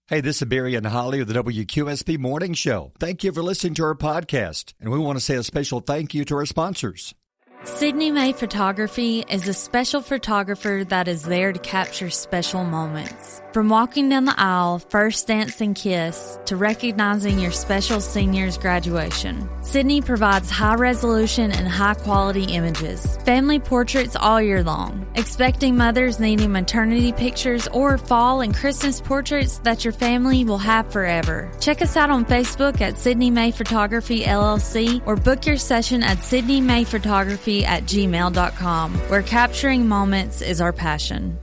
Hey, this is Barry and Holli of the WQSP Morning Show. Thank you for listening to our podcast, and we want to say a special thank you to our sponsors. Sydney May Photography is a special photographer that is there to capture special moments. From walking down the aisle, first dance and kiss, to recognizing your special senior's graduation, Sydney provides high-resolution and high-quality images. Family portraits all year long. Expecting mothers needing maternity pictures or fall and Christmas portraits that your family will have forever. Check us out on Facebook at Sydney May Photography LLC or book your session at sydneymayphotography@gmail.com, where capturing moments is our passion.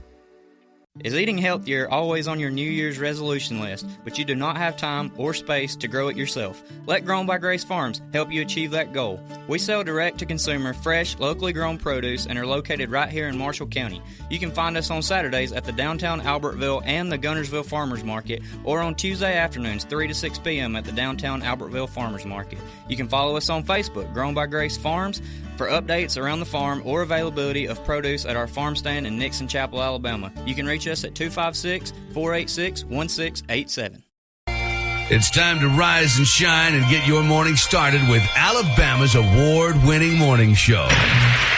Is eating healthier always on your New Year's resolution list, but you do not have time or space to grow it yourself? Let Grown by Grace Farms help you achieve that goal. We sell direct-to-consumer, fresh, locally grown produce and are located right here in Marshall County. You can find us on Saturdays at the downtown Albertville and the Gunnersville Farmers Market, or on Tuesday afternoons 3 to 6 p.m. at the downtown Albertville Farmers Market. You can follow us on Facebook, Grown by Grace Farms, for updates around the farm or availability of produce at our farm stand in Nixon Chapel, Alabama. You can reach us at 256-486-1687. It's time to rise and shine and get your morning started with Alabama's award-winning morning show.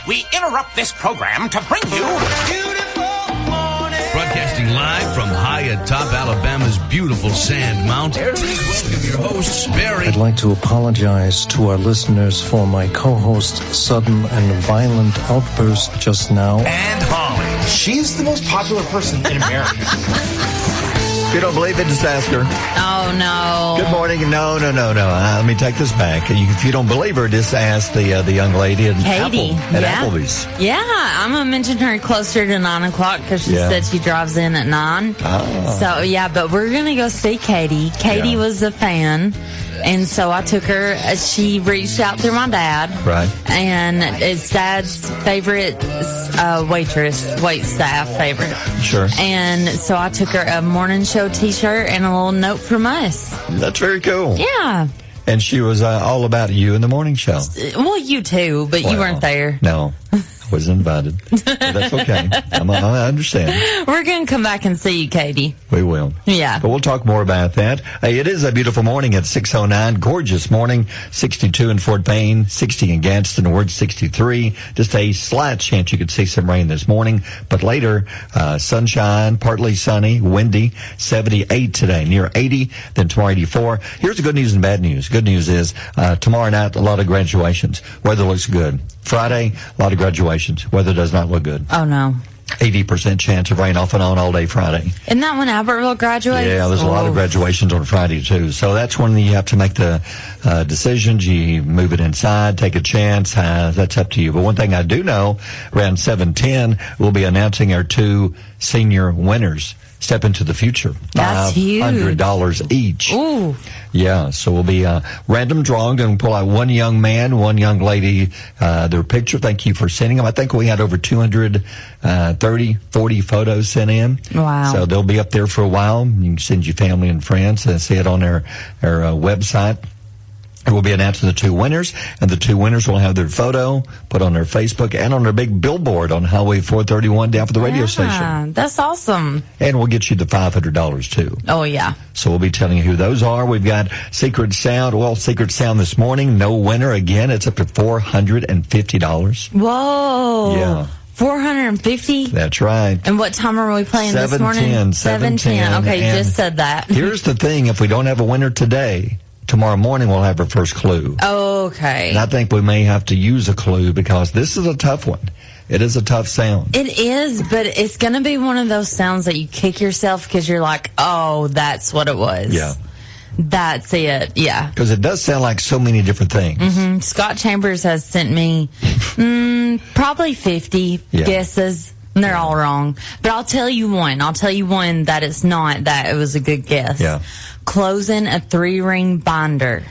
We interrupt this program to bring you Beautiful Morning. Broadcasting live from high atop Alabama's beautiful Sand Mountain. Please welcome your hosts, Barry. I'd like to apologize to our listeners for my co-host's sudden and violent outburst just now. And Holly. She's the most popular person in America. If you don't believe it, just ask her. Oh, no. Good morning. No. Let me take this back. If you don't believe her, just ask the young lady at Katie. Applebee's. Yeah, I'm going to mention her closer to 9 o'clock because she said she drives in at 9. Oh. So, yeah, but we're going to go see Katie. Katie was a fan. And so I took her. She reached out through my dad. Right. And it's Dad's favorite wait staff favorite. Sure. And so I took her a morning show T-shirt and a little note from us. That's very cool. Yeah. And she was all about you in the morning show. Well, you too, but you weren't there. No. I wasn't invited. But that's okay. I understand. We're going to come back and see you, Katie. We will. Yeah. But we'll talk more about that. Hey, it is a beautiful morning at 6:09. Gorgeous morning. 62 in Fort Payne, 60 in Gadsden, Ward 63. Just a slight chance you could see some rain this morning. But later, sunshine, partly sunny, windy, 78 today, near 80, then tomorrow 84. Here's the good news and bad news. Good news is tomorrow night, a lot of graduations. Weather looks good. Friday, a lot of graduations. Weather does not look good. Oh, no. 80% chance of rain off and on all day Friday. Isn't that when Albertville graduates? Yeah, there's a lot of graduations on Friday, too. So that's when you have to make the decisions. You move it inside, take a chance. That's up to you. But one thing I do know, around 7:10, we'll be announcing our 2 senior winners. Step into the future. That's huge. $500 each. Ooh. Yeah, so we'll be random drawing. Going to pull out one young man, one young lady, their picture. Thank you for sending them. I think we had over 240 photos sent in. Wow. So they'll be up there for a while. You can send your family and friends and see it on our website. And we'll be announcing the 2 winners, and the 2 winners will have their photo put on their Facebook and on their big billboard on Highway 431 down for the radio station. That's awesome. And we'll get you the $500 too. Oh, yeah. So we'll be telling you who those are. We've got Secret Sound. Well, Secret Sound this morning, no winner again. It's up to $450. Whoa. Yeah. 450? That's right. And what time are we playing this morning? 7:10. Okay, you just said that. Here's the thing. If we don't have a winner today, tomorrow morning we'll have our first clue. Okay. And I think we may have to use a clue because this is a tough one. It is a tough sound. It is, but it's going to be one of those sounds that you kick yourself because you're like, oh, that's what it was. Yeah. That's it, yeah. Because it does sound like so many different things. Mm-hmm. Scott Chambers has sent me probably 50 guesses. And they're all wrong. But I'll tell you one. That it's not that. It was a good guess. Yeah. Closing a 3-ring binder.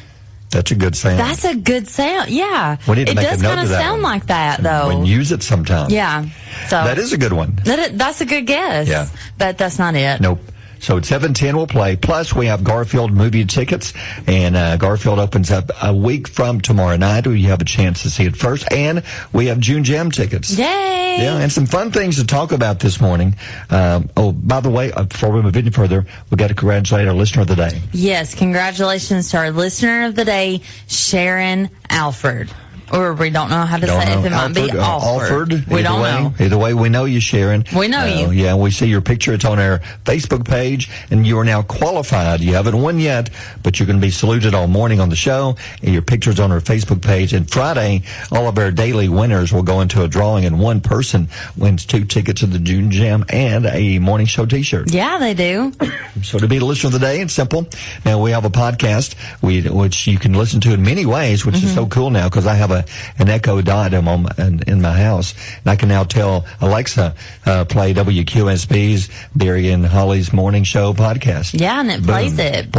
That's a good sound. That's a good sound. Yeah. We need to it make does a note kind of of that sound one. like that, though. And use it sometime. Yeah. So that is a good one. That's a good guess. Yeah. But that's not it. Nope. So at 7:10 we'll play. Plus we have Garfield movie tickets, and Garfield opens up a week from tomorrow night. You have a chance to see it first, and we have June Jam tickets. Yay! Yeah, and some fun things to talk about this morning. By the way, before we move any further, we've got to congratulate our listener of the day. Yes, congratulations to our listener of the day, Sharon Alford. Or we don't know how to say it. If it might be Alford. We don't know. Either way, we know you, Sharon. We know you. Yeah, we see your picture. It's on our Facebook page, and you are now qualified. You haven't won yet, but you're going to be saluted all morning on the show, and your picture's on our Facebook page. And Friday, all of our daily winners will go into a drawing, and one person wins 2 tickets to the June Jam and a morning show T-shirt. Yeah, they do. So to be the listener of the day, it's simple. Now, we have a podcast which you can listen to in many ways, which is so cool now, because I have an Echo Dot in my house, and I can now tell Alexa, play WQSB's Barry and Holly's morning show podcast. Yeah, and it plays it.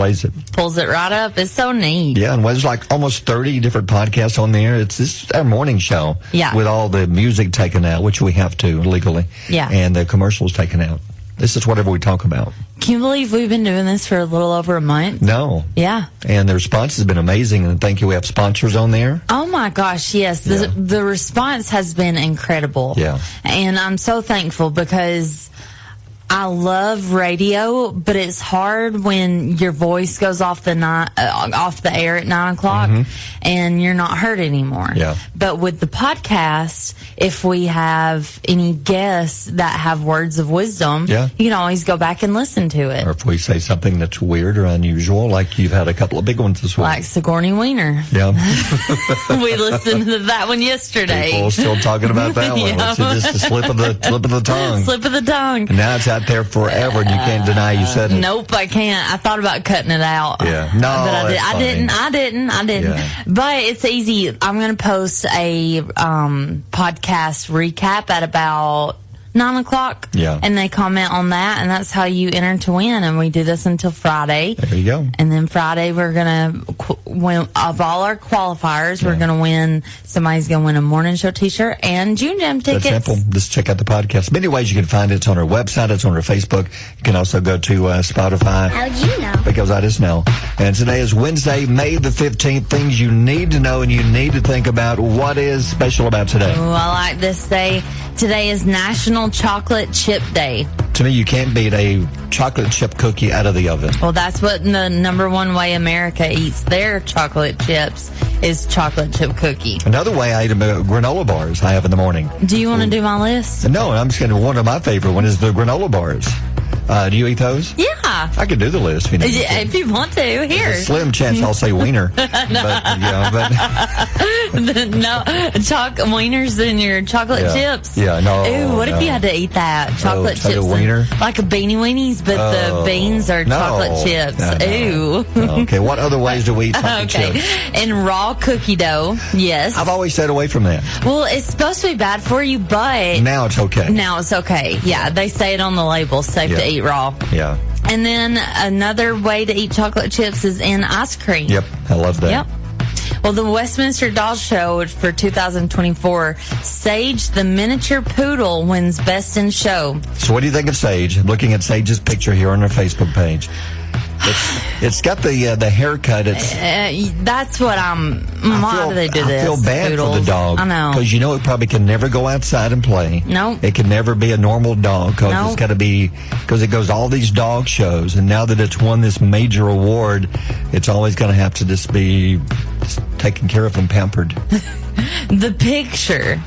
Pulls it right up. It's so neat. Yeah, and there's like almost 30 different podcasts on there. This is our morning show. Yeah. With all the music taken out, which we have to legally. Yeah. And the commercials taken out. This is whatever we talk about. Can you believe we've been doing this for a little over a month? No. Yeah. And the response has been amazing, and thank you. We have sponsors on there. Oh, my gosh, yes. The response has been incredible. Yeah. And I'm so thankful because I love radio, but it's hard when your voice goes off the air at 9 o'clock and you're not heard anymore. Yeah. But with the podcast, if we have any guests that have words of wisdom, you can always go back and listen to it. Or if we say something that's weird or unusual, like you've had a couple of big ones this week. Like Sigourney Weiner. Yeah. We listened to that one yesterday. People are still talking about that one. It's just a slip of the tongue. Slip of the tongue. And now it's out there forever, and you can't deny you said it. Nope, I can't. I thought about cutting it out. Yeah. No, but I didn't. Yeah. But it's easy. I'm going to post a podcast recap at about 9 o'clock. Yeah. And they comment on that, and that's how you enter to win. And we do this until Friday. There you go. And then Friday, we're going to win, of all our qualifiers, we're going to win, somebody's going to win a morning show T-shirt and June Jam tickets. That's simple. Just check out the podcast. Many ways you can find it. It's on our website. It's on our Facebook. You can also go to Spotify. How'd you know? Because I just know. And today is Wednesday, May the 15th. Things you need to know and you need to think about. What is special about today? Oh, I like this day. Today is National Chocolate Chip Day. To me, you can't beat a chocolate chip cookie out of the oven. Well, that's what the number one way America eats their chocolate chips is chocolate chip cookie. Another way I eat granola bars I have in the morning. Do you want to do my list? No, I'm just going to, one of my favorite one is the granola bars. Do you eat those? Yeah. I could do the list. If you want to. Here. There's a slim chance I'll say wiener. No, wieners in your chocolate chips. Yeah, no. Ooh, what if you had to eat that? Chocolate chips. Wiener? Like a beanie weenies, but the beans are chocolate chips. No. Ooh. Okay, what other ways do we eat chocolate chips? And raw cookie dough, yes. I've always stayed away from that. Well, it's supposed to be bad for you, but now it's okay. Now it's okay. Yeah, they say it on the label, safe to eat raw. Yeah. And then another way to eat chocolate chips is in ice cream. Yep, I love that. Yep. Well, the Westminster Dog Show for 2024, Sage the Miniature Poodle wins Best in Show. So what do you think of Sage? I'm looking at Sage's picture here on her Facebook page. It's got the haircut. That's what why do they do this? I feel bad poodles? for the dog. I know. Because it probably can never go outside and play. Nope. It can never be a normal dog because it's got to be, because it goes to all these dog shows, and now that it's won this major award, it's always going to have to just be taken care of and pampered. The picture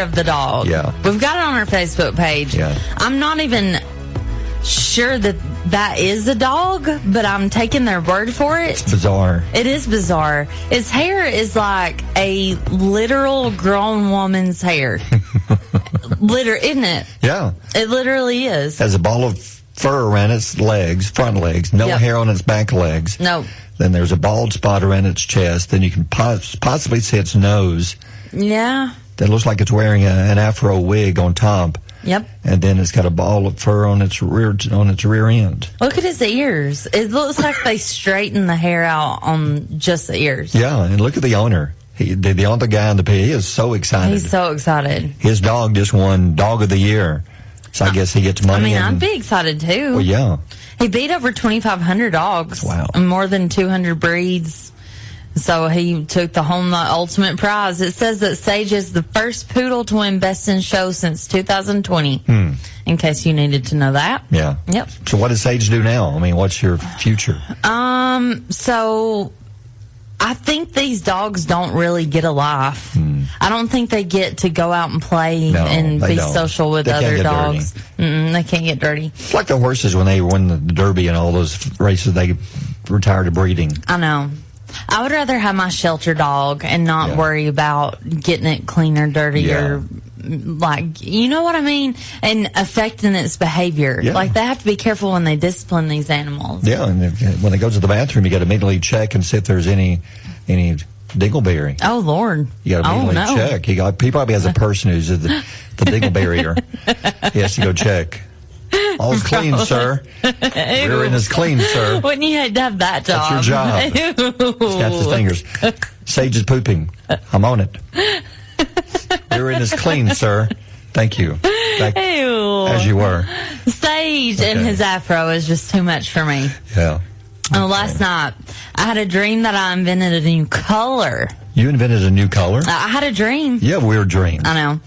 of the dog. Yeah. We've got it on our Facebook page. Yeah. I'm not even sure that is a dog, but I'm taking their word for it. It's bizarre. It is bizarre. Its hair is like a literal grown woman's hair. Isn't it? Yeah. It literally is. Has a ball of fur around its legs, front legs, no hair on its back legs. No. Then there's a bald spot around its chest. Then you can possibly see its nose. Yeah. That looks like it's wearing an afro wig on top. Yep. And then it's got a ball of fur on its rear end. Look at his ears. It looks like they straighten the hair out on just the ears. Yeah, and look at the owner. The owner guy in the pig, he is so excited. He's so excited. His dog just won Dog of the Year. So I guess he gets money. I'd be excited too. Well, yeah. He beat over 2,500 dogs. Wow. And more than 200 breeds. So he took the ultimate prize. It says that Sage is the first poodle to win Best in Show since 2020. In case you needed to know that. Yeah. Yep. So what does Sage do now? I mean, what's your future? So I think these dogs don't really get a life. I don't think they get to go out and play and be social with other dogs. They can't get dirty. It's like the horses when they win the Derby and all those races, they retire to breeding. I know. I would rather have my shelter dog and not worry about getting it clean or dirty or, like, you know what I mean? And affecting its behavior. Yeah. Like, they have to be careful when they discipline these animals. Yeah, and when they go to the bathroom, you got to immediately check and see if there's any dingleberry. Oh, Lord. You got to immediately check. He probably has a person who's the dingleberrier. He has to go check. All's clean, sir. Rearing is clean, sir. Wouldn't you hate to have that job? That's your job. Snaps his fingers. Sage is pooping. I'm on it. Rearing is clean, sir. Thank you. As you were. Sage and his afro is just too much for me. Yeah. Last night, I had a dream that I invented a new color. You invented a new color? I had a dream. Yeah, weird dream. I know.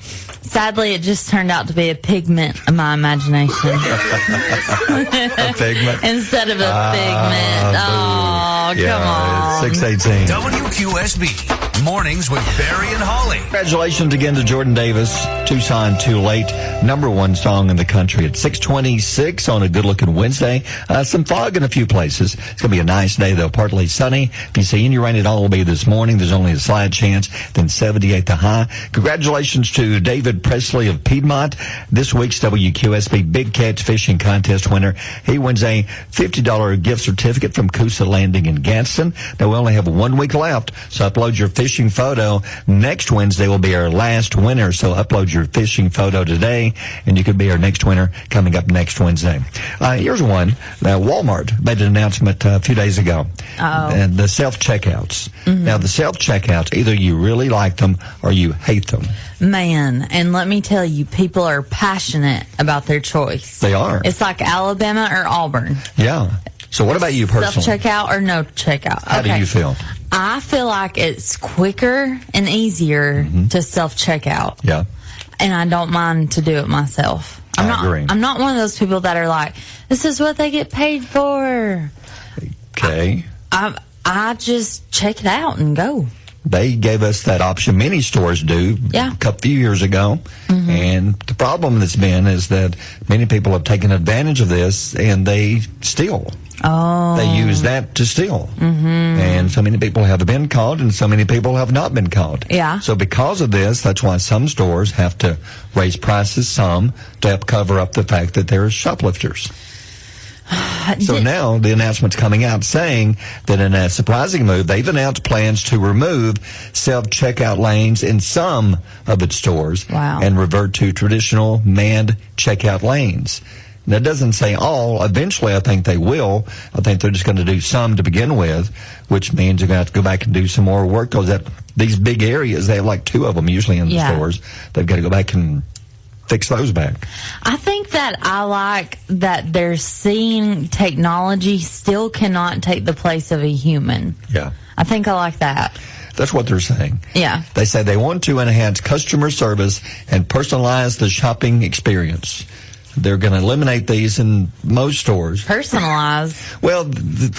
Sadly, it just turned out to be a pigment of my imagination. A pigment? Instead of a figment. Oh, come on. 618. WQSB. Mornings with Barry and Holly. Congratulations again to Jordan Davis. Tucson Too Late. #1 song in the country at 6:26 on a good-looking Wednesday. Some fog in a few places. It's going to be a nice day, though. Partly sunny. If you see any rain at all, it'll be this morning. There's only a slight chance. Then 78 the high. Congratulations to David Presley of Piedmont. This week's WQSB Big Catch Fishing Contest winner. He wins a $50 gift certificate from Coosa Landing in Gadsden. Now, we only have 1 week left, so upload your fishing photo. Next Wednesday will be our last winner, so upload your fishing photo today, and you could be our next winner coming up next Wednesday. Here's one. Walmart made an announcement a few days ago. And the self-checkouts. Now, the self-checkouts, either you really like them or you hate them. Man, and let me tell you, people are passionate about their choice. They are. It's like Alabama or Auburn. Yeah. So what about you personally? Self-checkout or no checkout? How do you feel? I feel like it's quicker and easier to self-checkout. Yeah. And I don't mind to do it myself. I agree. I'm not one of those people that are like, this is what they get paid for. Okay. I just check it out and go. They gave us that option. Many stores do. Yeah. A few years ago. And the problem that's been is that many people have taken advantage of this and they steal. Oh. They use that to steal. And so many people have been caught and so many people have not been caught. Yeah. So because of this, that's why some stores have to raise prices some to help cover up the fact that there are shoplifters. So now the announcement's coming out saying that in a surprising move, they've announced plans to remove self-checkout lanes in some of its stores and revert to traditional manned checkout lanes. Now, it doesn't say all. Eventually, I think they will. I think they're just going to do some to begin with, which means you're going to have to go back and do some more work because these big areas, they have like 2 of them usually in the stores. They've got to go back and fix those back. I think that I like that they're seeing technology still cannot take the place of a human. Yeah. I think I like that. That's what they're saying. Yeah. They say they want to enhance customer service and personalize the shopping experience. They're going to eliminate these in most stores. Personalize. Well,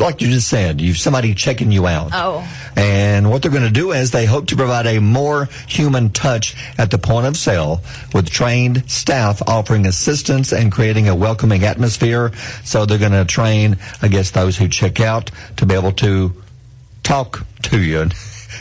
like you just said, you've somebody checking you out. Oh. And what they're going to do is they hope to provide a more human touch at the point of sale with trained staff offering assistance and creating a welcoming atmosphere. So they're going to train, I guess, those who check out to be able to talk to you and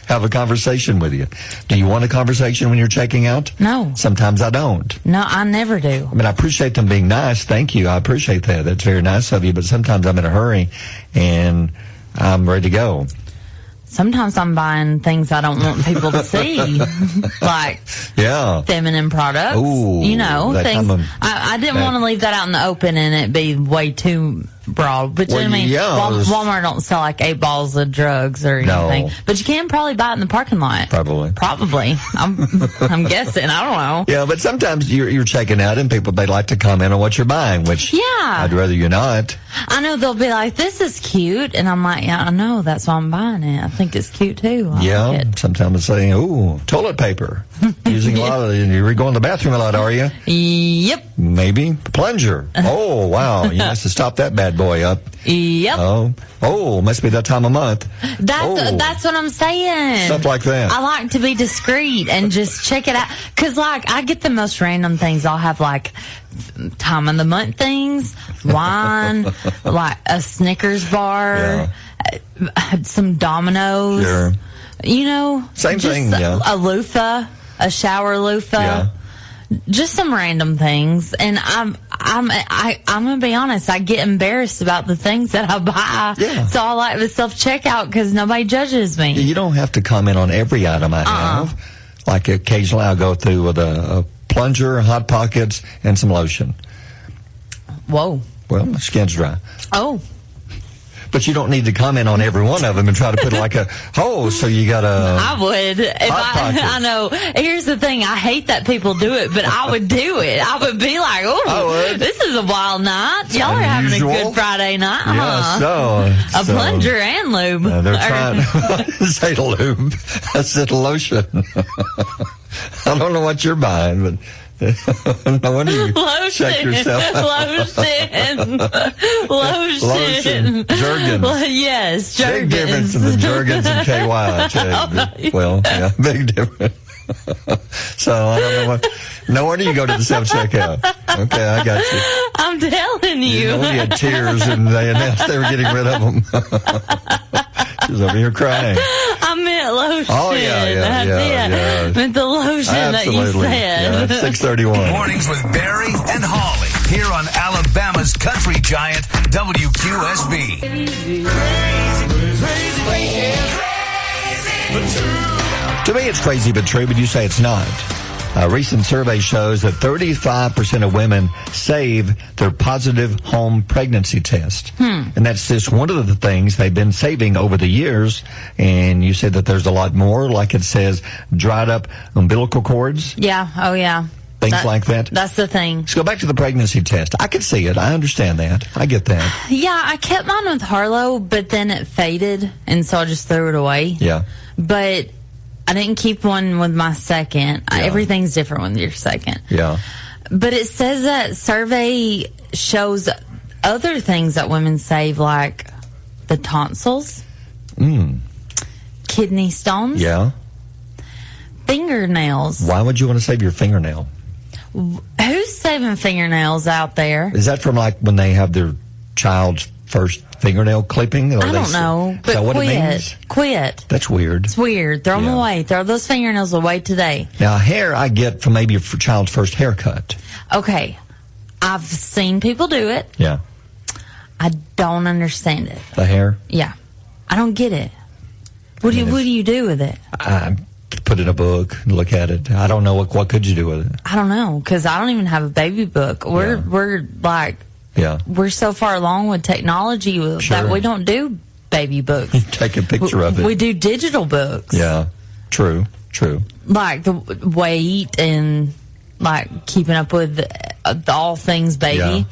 have a conversation with you. Do you want a conversation when you're checking out? No. Sometimes I don't. No, I never do. I mean, I appreciate them being nice. Thank you. I appreciate that. That's very nice of you. But sometimes I'm in a hurry and I'm ready to go. Sometimes I'm buying things I don't want people to see, like feminine products. Ooh, you know, things. I didn't want to leave that out in the open and it be way too broad. But Well, I mean, yeah, Walmart don't sell like 8 balls of drugs or anything. But you can probably buy it in the parking lot. Probably. I'm guessing. I don't know. Yeah, but sometimes you're checking out and people, they like to comment on what you're buying, which I'd rather you not. I know they'll be like, this is cute. And I'm like, yeah, I know. That's why I'm buying it. I think it's cute too. I like it. Sometimes it's saying, ooh, toilet paper. Using a lot of, you're going to the bathroom a lot, are you? Yep. Maybe. Plunger. Oh, wow. You must have stopped that bad boy up. Yep. Oh, must be that time of month. That's what I'm saying. Stuff like that. I like to be discreet and just check it out. Because, like, I get the most random things. I'll have, like, time of the month things, wine, like a Snickers bar, some Dominoes. Sure. You know, same thing. A loofah, a shower loofah. Yeah. Just some random things, and I'm gonna be honest. I get embarrassed about the things that I buy, so I like the self checkout because nobody judges me. You don't have to comment on every item I have. Like occasionally, I'll go through with a plunger, Hot Pockets, and some lotion. Whoa! Well, my skin's dry. Oh. But you don't need to comment on every one of them and try to put like so you got a... I would. I know. Here's the thing. I hate that people do it, but I would do it. I would be like, oh, this is a wild night. Y'all are having a good Friday night, huh? A plunger and lube. They're trying to say lube. I said lotion. I don't know what you're buying, but... No wonder you check yourself out. Lotion. Jergens. Yes, Jergens. Big difference in the Jergens and KY, I tell you. Well, yeah, big difference. So, I don't know no wonder you go to the self-checkout. Okay, I got you. I'm telling you. You know, you had tears and they announced they were getting rid of them. She was over here crying. I meant lotion. Oh, yeah. I meant the lotion that you said. Yeah, 6:31. Mornings with Barry and Holly here on Alabama's country giant WQSB. To me, it's crazy but true, but you say it's not. A recent survey shows that 35% of women save their positive home pregnancy test. And that's just one of the things they've been saving over the years. And you said that there's a lot more, like it says, dried up umbilical cords. Yeah. Oh, yeah. Things like that. That's the thing. Let's go back to the pregnancy test. I can see it. I understand that. I get that. Yeah, I kept mine with Harlow, but then it faded, and so I just threw it away. Yeah. But I didn't keep one with my second. Yeah. Everything's different with your second. Yeah. But it says that survey shows other things that women save, like the tonsils, kidney stones, fingernails. Why would you want to save your fingernail? Who's saving fingernails out there? Is that from like when they have their child's first fingernail clipping? I don't know. But what it means? Quit. That's weird. It's weird. Throw them away. Throw those fingernails away today. Now, hair I get from maybe your child's first haircut. Okay. I've seen people do it. Yeah. I don't understand it. The hair? Yeah. I don't get it. What do you do with it? I put in a book and look at it. I don't know what could you do with it. I don't know, because I don't even have a baby book. We're like... Yeah. We're so far along with technology that we don't do baby books. Take a picture of it. We do digital books. Yeah. True. Like the weight and like keeping up with all things baby. Yeah.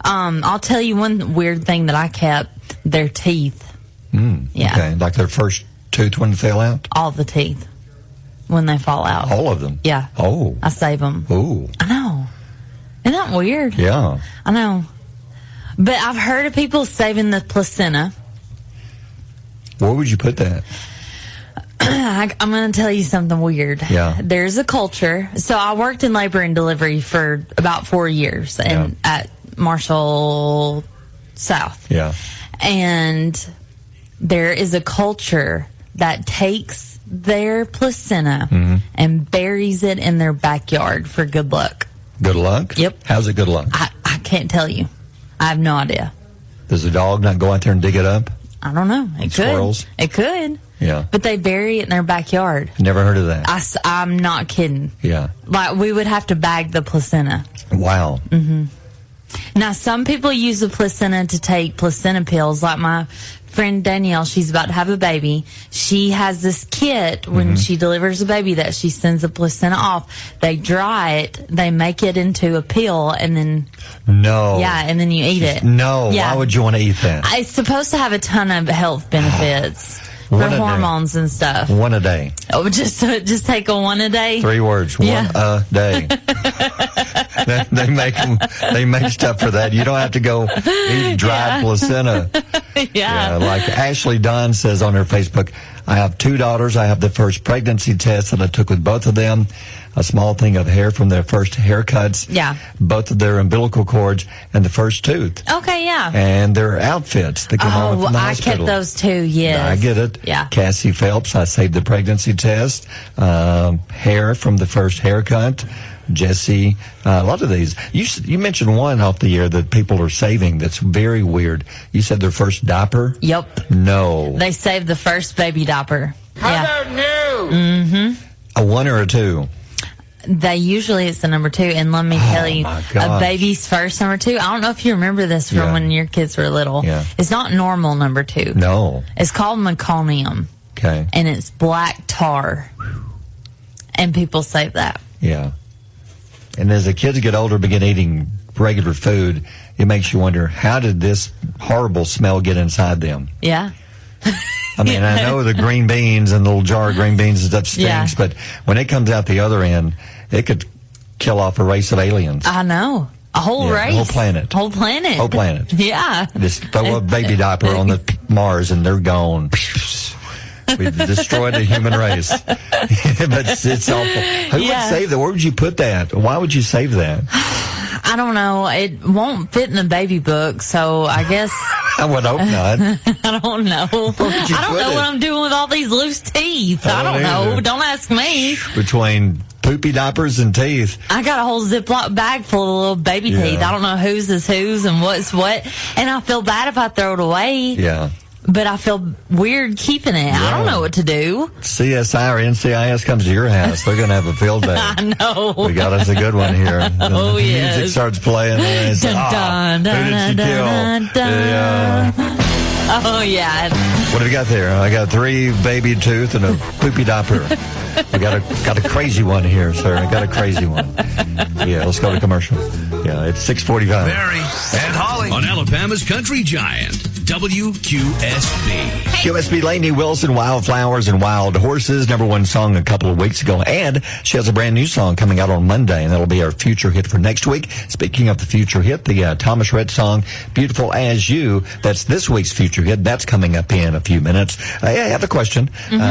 I'll tell you one weird thing that I kept, their teeth. Yeah. Okay. Like their first tooth when they fell out? All the teeth when they fall out. All of them? Yeah. Oh. I save them. Ooh. I know. Isn't that weird? Yeah. I know. But I've heard of people saving the placenta. Where would you put that? I'm going to tell you something weird. Yeah. There's a culture. So I worked in labor and delivery for about 4 years at Marshall South. Yeah. And there is a culture that takes their placenta and buries it in their backyard for good luck. Good luck? Yep. How's it good luck? I can't tell you. I have no idea. Does the dog not go out there and dig it up? I don't know. It could. Squirrels? It could. Yeah. But they bury it in their backyard. Never heard of that. I'm not kidding. Yeah. Like, we would have to bag the placenta. Wow. Now, some people use the placenta to take placenta pills, like my friend Danielle. She's about to have a baby. She has this kit when she delivers a baby that she sends the placenta off. They dry it, they make it into a pill, and then and then you eat it. Why would you want to eat that? It's supposed to have a ton of health benefits. For hormones and stuff. One a day. Oh, just take a one a day? 3 words. One a day. They make stuff for that. You don't have to go eat dried placenta. Like Ashley Dunn says on her Facebook, I have 2 daughters. I have the first pregnancy test that I took with both of them. A small thing of hair from their first haircuts. Yeah. Both of their umbilical cords and the first tooth. Okay, yeah. And their outfits that came home from the hospital. I kept those too, yes. I get it. Yeah. Cassie Phelps, I saved the pregnancy test. Hair from the first haircut. Jesse, a lot of these. You mentioned one off the air that people are saving that's very weird. You said their first diaper? Yep. No. They saved the first baby diaper. How about new? Mm-hmm. A 1 or a 2? Usually it's the number 2, and let me tell you, a baby's first number 2. I don't know if you remember this from when your kids were little. Yeah. It's not normal number 2. No. It's called meconium. Okay. And it's black tar. And people say that. Yeah. And as the kids get older, begin eating regular food, it makes you wonder, how did this horrible smell get inside them? Yeah. I mean, I know the green beans and the little jar of green beans and stuff stinks, but when it comes out the other end, it could kill off a race of aliens. I know. A whole race. A whole planet. Whole planet. Yeah. Just throw a baby diaper on the Mars and they're gone. We've destroyed the human race. But it's awful. Who would save that? Where would you put that? Why would you save that? I don't know. It won't fit in the baby book, so I guess... I would hope not. I don't know. I don't know what I'm doing with all these loose teeth. I don't know. Don't ask me. Between poopy diapers and teeth. I got a whole Ziploc bag full of little baby teeth. I don't know whose is whose and what's what. And I feel bad if I throw it away. Yeah. But I feel weird keeping it. I don't know what to do. CSI or NCIS comes to your house. They're going to have a field day. I know. We got us a good one here. Oh, yes. Music starts playing. And it's, who did she kill? Oh, yeah. What have you got there? I got 3 baby tooth and a poopy diaper. We got a crazy one here, sir. I got a crazy one. Yeah, let's go to commercial. Yeah, it's 6:45. Barry and Holly on Alabama's Country Giant, WQSB. QSB Lainey Wilson, Wildflowers and Wild Horses, #1 song a couple of weeks ago. And she has a brand new song coming out on Monday, and that'll be our future hit for next week. Speaking of the future hit, the Thomas Rhett song, Beautiful As You, that's this week's future hit. That's coming up in a few minutes. I have a question.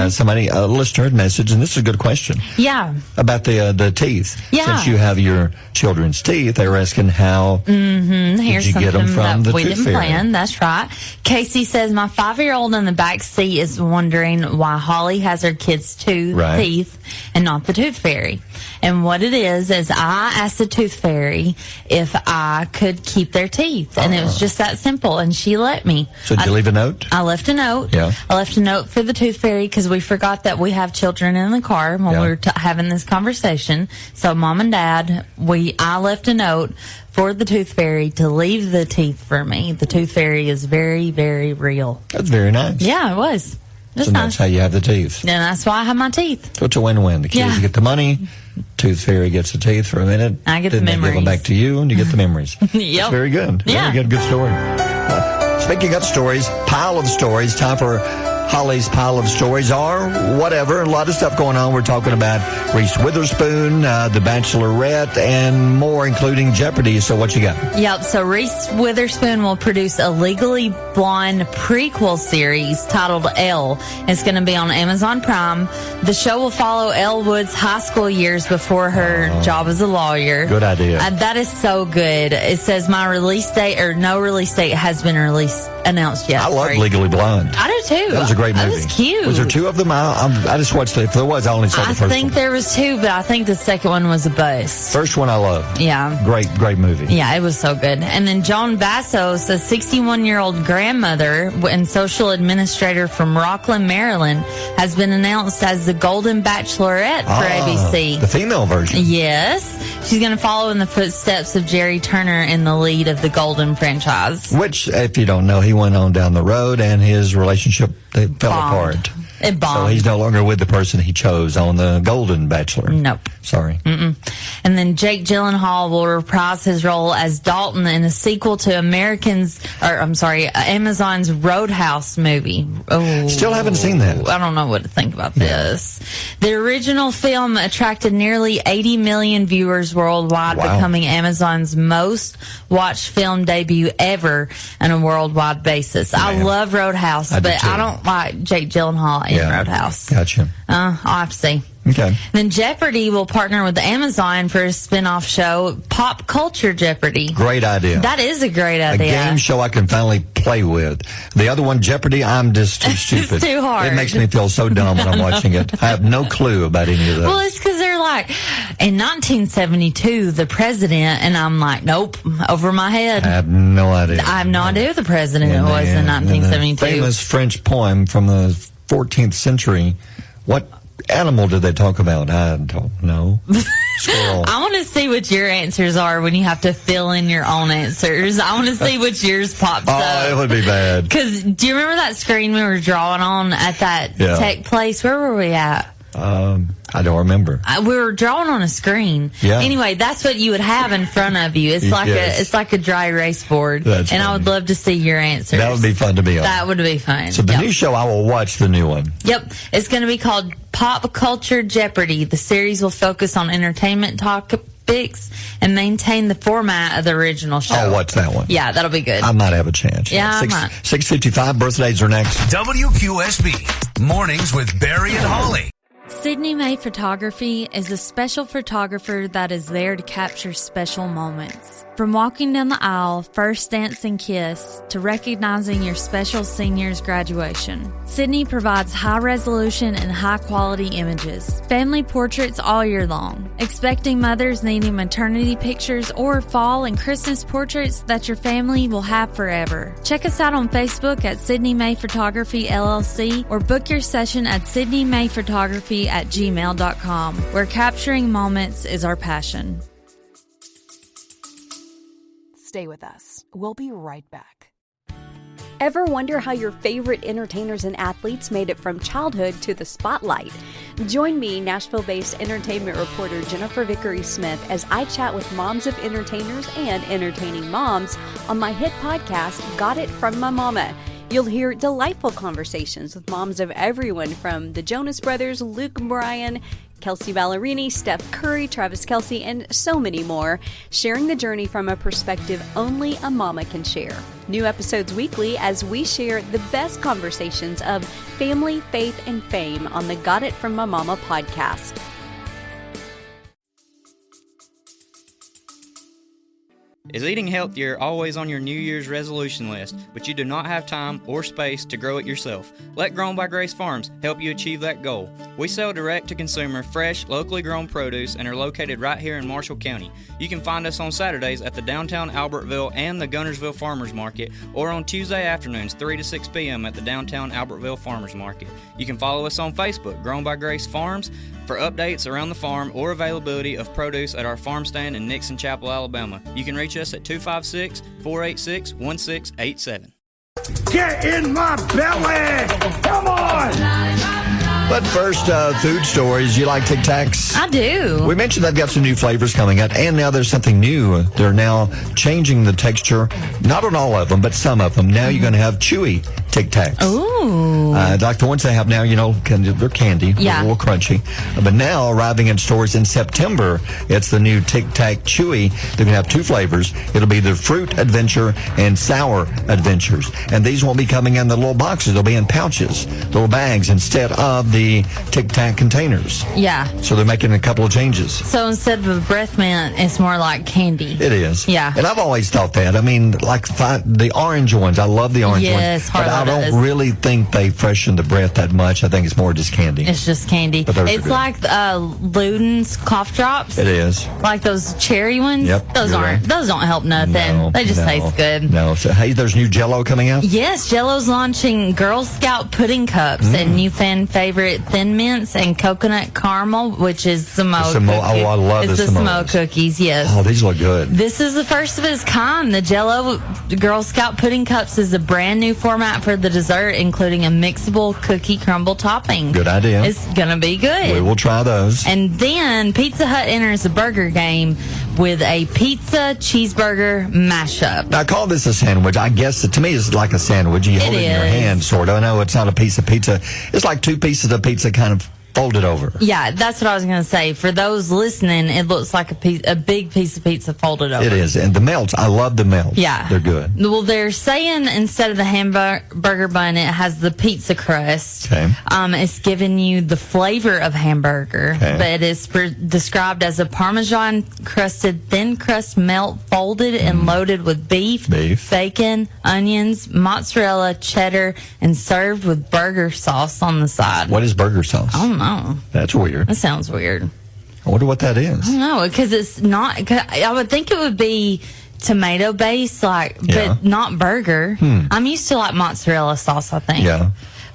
Somebody, a listener had messaged, and this is a good question. Yeah. About the teeth. Yeah. Since you have your children's teeth, they were asking how did you get them from the we tooth didn't fairy? plan. That's right. Casey says, my 5-year-old in the back seat is wondering why Holly has her kids' teeth and not the tooth fairy. And what it is I asked the tooth fairy if I could keep their teeth. And it was just that simple. And she let me. So did you leave a note? I left a note. Yeah. I left a note for the tooth fairy because we forgot that we have children in the car when we were having this conversation. So Mom and Dad, I left a note for the tooth fairy to leave the teeth for me. The tooth fairy is very, very real. That's very nice. Yeah, it was. So that's how you have the teeth. And that's why I have my teeth. So it's a win-win. The kids get the money, tooth fairy gets the teeth for a minute. I get the memories. Then they give them back to you, and you get the memories. Yep. That's very good. Yeah. Very good story. Speaking of stories, pile of stories, time for Holly's pile of stories or whatever. A lot of stuff going on. We're talking about Reese Witherspoon, The Bachelorette, and more, including Jeopardy. So what you got? Yep. So Reese Witherspoon will produce a Legally Blonde prequel series titled Elle. It's going to be on Amazon Prime. The show will follow Elle Wood's high school years before her job as a lawyer. Good idea. That is so good. It says no release date has been released announced yet. I love Legally Blonde. I do too. That was a great movie. That was cute. Was there two of them? I just watched it. If there was, I only saw the first one. I think there was two, but I think the second one was a bust. First one I loved. Yeah. Great movie. Yeah, it was so good. And then Joan Bassos, a 61-year-old grandmother and social administrator from Rockland, Maryland, has been announced as the Golden Bachelorette for ABC. The female version. Yes. She's going to follow in the footsteps of Jerry Turner in the lead of the Golden franchise. Which, if you don't know, he went on down the road and his relationship fell apart. It bombed. So he's no longer with the person he chose on the Golden Bachelor. Nope. Sorry. Mm-mm. And then Jake Gyllenhaal will reprise his role as Dalton in a sequel to Amazon's Roadhouse movie. Oh, still haven't seen that. I don't know what to think about this. The original film attracted nearly 80 million viewers worldwide, becoming Amazon's most watched film debut ever on a worldwide basis. I love Roadhouse, but I don't like Jake Gyllenhaal in Roadhouse. Gotcha. I'll have to see. Okay. Then Jeopardy will partner with Amazon for a spin-off show, Pop Culture Jeopardy. Great idea. That is a great idea. A game show I can finally play with. The other one, Jeopardy, I'm just too stupid. It's too hard. It makes me feel so dumb when I'm watching it. I have no clue about any of those. Well, it's because they're like, in 1972, the president, and I'm like, nope, over my head. I have no idea. I have no idea who the president was in 1972. The famous French poem from the 14th century. What animal did they talk about? I don't know. Squirrel. I want to see what your answers are when you have to fill in your own answers. I want to see which yours pops up. Oh, it would be bad. Because do you remember that screen we were drawing on at that tech place? Where were we at? I don't remember. We were drawing on a screen. Yeah. Anyway, that's what you would have in front of you. It's like a dry erase board. That's funny. I would love to see your answers. That would be fun to be on. That would be fun. So the new show, I will watch the new one. Yep. It's going to be called Pop Culture Jeopardy. The series will focus on entertainment topics and maintain the format of the original show. I'll watch that one. Yeah, that'll be good. I might have a chance. Yeah, I might. 6:55 birthdays are next. WQSB Mornings with Barry and Holly. Sydney May Photography is a special photographer that is there to capture special moments. From walking down the aisle, first dance and kiss, to recognizing your special senior's graduation, Sydney provides high-resolution and high-quality images. Family portraits all year long. Expecting mothers needing maternity pictures or fall and Christmas portraits that your family will have forever. Check us out on Facebook at Sydney May Photography LLC or book your session at sydneymayphotography@gmail.com, where capturing moments is our passion. Stay with us. We'll be right back. Ever wonder how your favorite entertainers and athletes made it from childhood to the spotlight? Join me, Nashville-based entertainment reporter Jennifer Vickery-Smith, as I chat with moms of entertainers and entertaining moms on my hit podcast, Got It From My Mama. You'll hear delightful conversations with moms of everyone from the Jonas Brothers, Luke Bryan, Kelsey Ballerini, Steph Curry, Travis Kelce, and so many more, sharing the journey from a perspective only a mama can share. New episodes weekly as we share the best conversations of family, faith, and fame on the Got It From My Mama podcast. Is eating healthier always on your New Year's resolution list, but you do not have time or space to grow it yourself? Let Grown by Grace Farms help you achieve that goal. We sell direct-to-consumer, fresh, locally grown produce and are located right here in Marshall County. You can find us on Saturdays at the downtown Albertville and the Gunnersville Farmers Market, or on Tuesday afternoons 3 to 6 p.m. at the downtown Albertville Farmers Market. You can follow us on Facebook, Grown by Grace Farms, for updates around the farm or availability of produce at our farm stand in Nixon Chapel, Alabama. You can reach us at 256-486-1687. Get in my belly! Come on! But first, food stories. You like Tic Tacs? I do. We mentioned they've got some new flavors coming out, and now there's something new. They're now changing the texture, not on all of them, but some of them. Now you're going to have chewy Tic Tacs. Ooh. Like the ones they have now, they're candy. Yeah. They're a little crunchy. But now, arriving in stores in September, it's the new Tic Tac Chewy. They're going to have 2 flavors. It'll be the Fruit Adventure and Sour Adventures. And these won't be coming in the little boxes. They'll be in pouches, little bags, instead of the Tic Tac containers. Yeah. So they're making a couple of changes. So instead of a breath mint, it's more like candy. It is. Yeah. And I've always thought that. I mean, like the orange ones. I love the orange ones. But I don't really think they freshen the breath that much. I think it's more just candy. It's just candy. It's like Luden's cough drops. It is. Like those cherry ones. Yep. Those don't help nothing. No, they just taste good. No. So, hey, there's new Jell-O coming out? Yes, Jell-O's launching Girl Scout pudding cups and new fan favorite Thin Mints and coconut caramel, which is Samoa cookies. Oh, I love the Samoa cookies, yes. Oh, these look good. This is the first of its kind. The Jell-O Girl Scout pudding cups is a brand new format for the dessert, including a mixable cookie crumble topping. Good idea. It's going to be good. We will try those. And then Pizza Hut enters the burger game with a pizza cheeseburger mashup. Now, I call this a sandwich. I guess to me it's like a sandwich. You hold it in your hand, sort of. I know it's not a piece of pizza. It's like 2 pieces of pizza kind of folded over. Yeah, that's what I was going to say. For those listening, it looks like a big piece of pizza folded over. It is. And the melts, I love the melts. Yeah. They're good. Well, they're saying instead of the hamburger bun, it has the pizza crust. Okay. It's giving you the flavor of hamburger, but it is described as a Parmesan crusted thin crust melt folded and loaded with beef, bacon, onions, mozzarella, cheddar, and served with burger sauce on the side. What is burger sauce? I don't know. That's weird. That sounds weird. I wonder what that is. I don't know, because it's not. I would think it would be tomato based, but not burger. I'm used to like mozzarella sauce, I think. Yeah.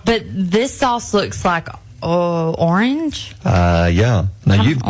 But this sauce looks like orange. Yeah. Now you've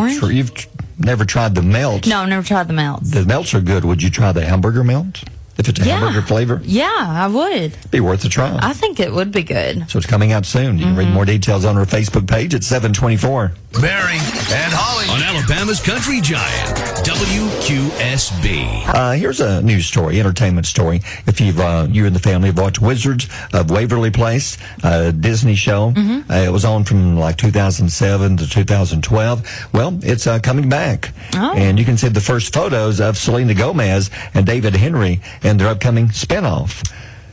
never tried the melts. No, I've never tried the melts. The melts are good. Would you try the hamburger melt? If it's a hamburger flavor? Yeah, I would. Be worth a try. I think it would be good. So it's coming out soon. You can read more details on our Facebook page at 724. Barry and Holly on Alabama's Country Giant, WQSB. Here's a news story, entertainment story. If you and the family have watched Wizards of Waverly Place, a Disney show, it was on from like 2007 to 2012. Well, it's coming back. Oh. And you can see the first photos of Selena Gomez and David Henry in their upcoming spinoff.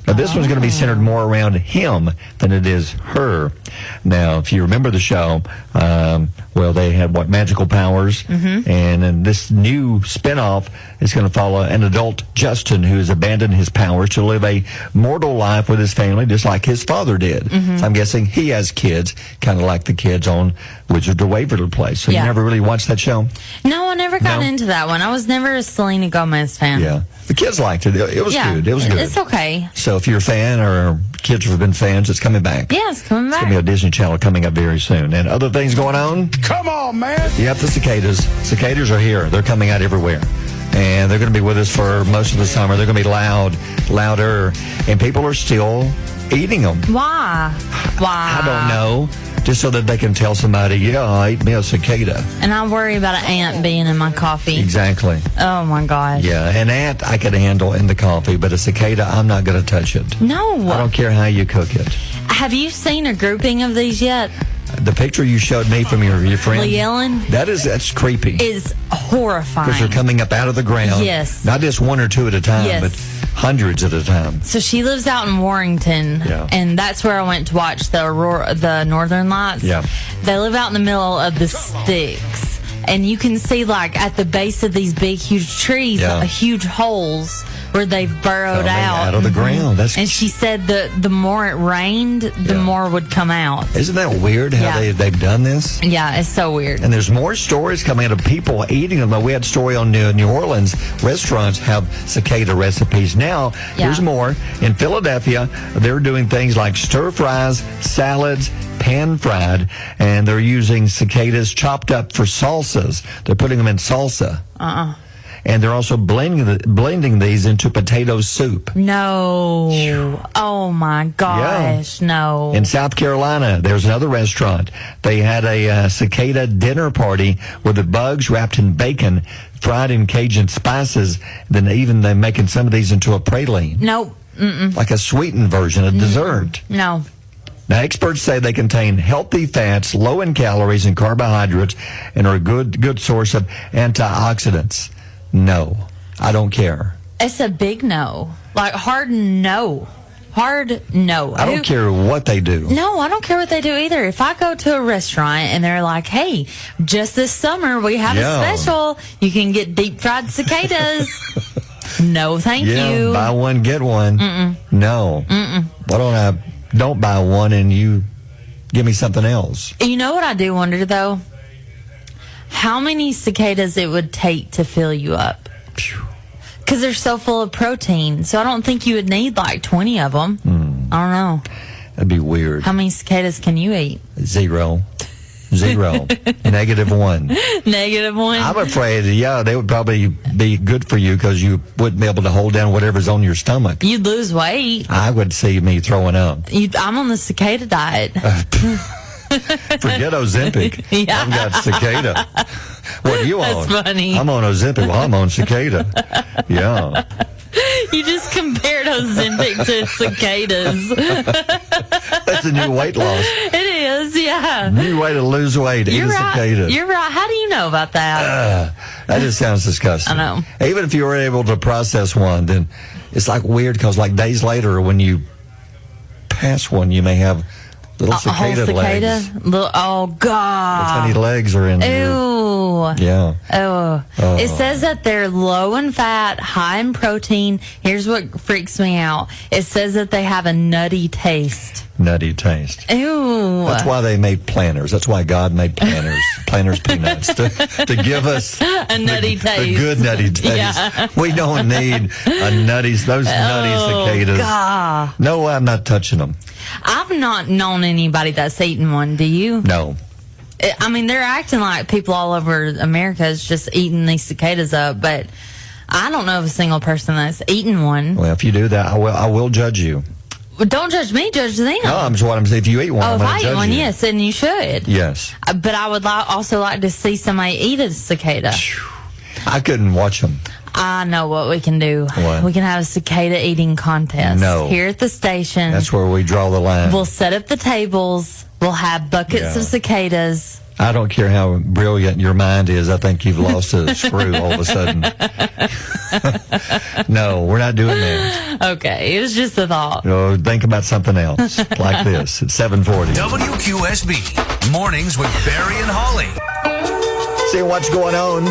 Now, this one's going to be centered more around him than it is her. Now, if you remember the show, they had magical powers, and in this new spinoff is going to follow an adult Justin who has abandoned his powers to live a mortal life with his family, just like his father did. So I'm guessing he has kids, kind of like the kids on Wizards of Waverly Place. So you never really watched that show? No, I never got into that one. I was never a Selena Gomez fan. Yeah. The kids liked it. It was good. It was good. It's okay. So if you're a fan or kids have been fans, it's coming back. Yeah, it's coming back. It's going to be a Disney Channel coming up very soon. And other things going on? Come on, man. Yep, the cicadas. Cicadas are here. They're coming out everywhere. And they're going to be with us for most of the summer. They're going to be louder. And people are still eating them. Why? I don't know. Just so that they can tell somebody, I ate me a cicada. And I worry about an ant being in my coffee. Exactly. Oh, my gosh. Yeah, an ant I could handle in the coffee, but a cicada, I'm not going to touch it. No. I don't care how you cook it. Have you seen a grouping of these yet? The picture you showed me from your friend. Ellen? That's creepy. Is horrifying. Because they're coming up out of the ground. Yes. Not just one or two at a time, but hundreds at a time. So she lives out in Warrington, and that's where I went to watch the Northern Lights. Yeah. They live out in the middle of the sticks, and you can see like at the base of these big, huge trees, huge holes where they've burrowed out of the ground. And she said the more it rained, the more would come out. Isn't that weird how they've done this? Yeah, it's so weird. And there's more stories coming out of people eating them. We had a story on New Orleans. Restaurants have cicada recipes. Now, here's more. In Philadelphia, they're doing things like stir fries, salads, pan-fried, and they're using cicadas chopped up for salsas. They're putting them in salsa. And they're also blending these into potato soup. No. Oh, my gosh. Yeah. No. In South Carolina, there's another restaurant. They had a cicada dinner party with the bugs wrapped in bacon, fried in Cajun spices. Then they're making some of these into a praline. Nope. Like a sweetened version, a dessert. No. Now, experts say they contain healthy fats, low in calories and carbohydrates, and are a good source of antioxidants. No, I don't care. It's a big no. Like, hard no. Hard no. I don't care what they do. No, I don't care what they do either. If I go to a restaurant and they're like, hey, just this summer we have a special. You can get deep fried cicadas. No, thank you. Buy one, get one. No. Why don't buy one and you give me something else? You know what I do wonder, though? How many cicadas it would take to fill you up? Because they're so full of protein. So I don't think you would need like 20 of them. I don't know. That'd be weird. How many cicadas can you eat? Zero. -1. -1. I'm afraid, they would probably be good for you because you wouldn't be able to hold down whatever's on your stomach. You'd lose weight. I would see me throwing up. I'm on the cicada diet. Forget Ozempic. Yeah. I've got cicada. What are you on? That's funny. I'm on Ozempic. Well, I'm on cicada. Yeah. You just compared Ozempic to cicadas. That's a new weight loss. It is, yeah. New way to lose weight. You're eat a right. cicada. You're right. How do you know about that? That just sounds disgusting. I know. Even if you were able to process one, then it's like weird because like days later when you pass one, you may have little cicada legs. Oh, God. The tiny legs are in there. Ew. Yeah. Oh. It says that they're low in fat, high in protein. Here's what freaks me out. It says that they have a nutty taste. Nutty taste. Ew. That's why they made planters. That's why God made planters. Planters peanuts. To give us a nutty taste. The good nutty taste. Yeah. We don't need those nutty cicadas. God. No, I'm not touching them. I've not known anybody that's eaten one. Do you? No. I mean, they're acting like people all over America is just eating these cicadas up, but I don't know of a single person that's eaten one. Well, if you do that, I will judge you. Well, don't judge me, judge them. No, I'm just what I'm saying. If you eat one, I'm if going to I judge eat one, you. yes, then you should. Yes. But I would also like to see somebody eat a cicada. I couldn't watch them. I know what we can do. What? We can have a cicada eating contest. No. Here at the station. That's where we draw the line. We'll set up the tables. We'll have buckets of cicadas. I don't care how brilliant your mind is. I think you've lost a screw all of a sudden. No, we're not doing that. Okay, it was just a thought. Think about something else like this at 7:40. WQSB Mornings with Barry and Holly. See what's going on.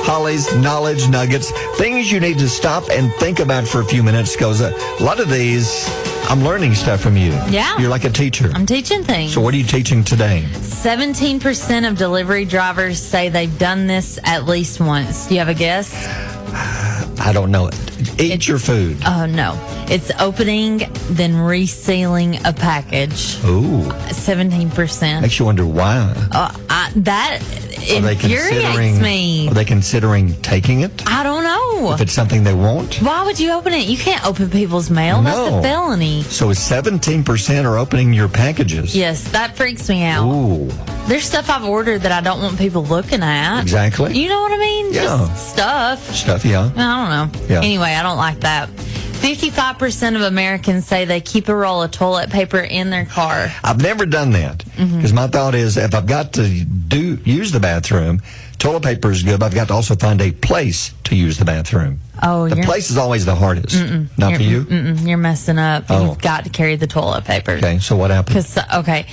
Holly's Knowledge Nuggets. Things you need to stop and think about for a few minutes because a lot of these, I'm learning stuff from you. Yeah. You're like a teacher. I'm teaching things. So what are you teaching today? 17% of delivery drivers say they've done this at least once. Do you have a guess? I don't know. Eat your food. Oh, no. It's opening, then resealing a package. Ooh. 17%. Makes you wonder why. That infuriates me. Are they considering taking it? I don't know. If it's something they want? Why would you open it? You can't open people's mail. No. That's a felony. So 17% are opening your packages. Yes, that freaks me out. Ooh. There's stuff I've ordered that I don't want people looking at. Exactly. You know what I mean? Yeah. Just stuff. Stuff, yeah. I don't know. Yeah. Anyway, I don't like that. 55% of Americans say they keep a roll of toilet paper in their car. I've never done that because my thought is if I've got to use the bathroom, toilet paper is good, but I've got to also find a place to use the bathroom. Oh, the place is always the hardest. Not for you? You're messing up. Oh. You've got to carry the toilet paper. Okay, so what happened? Okay.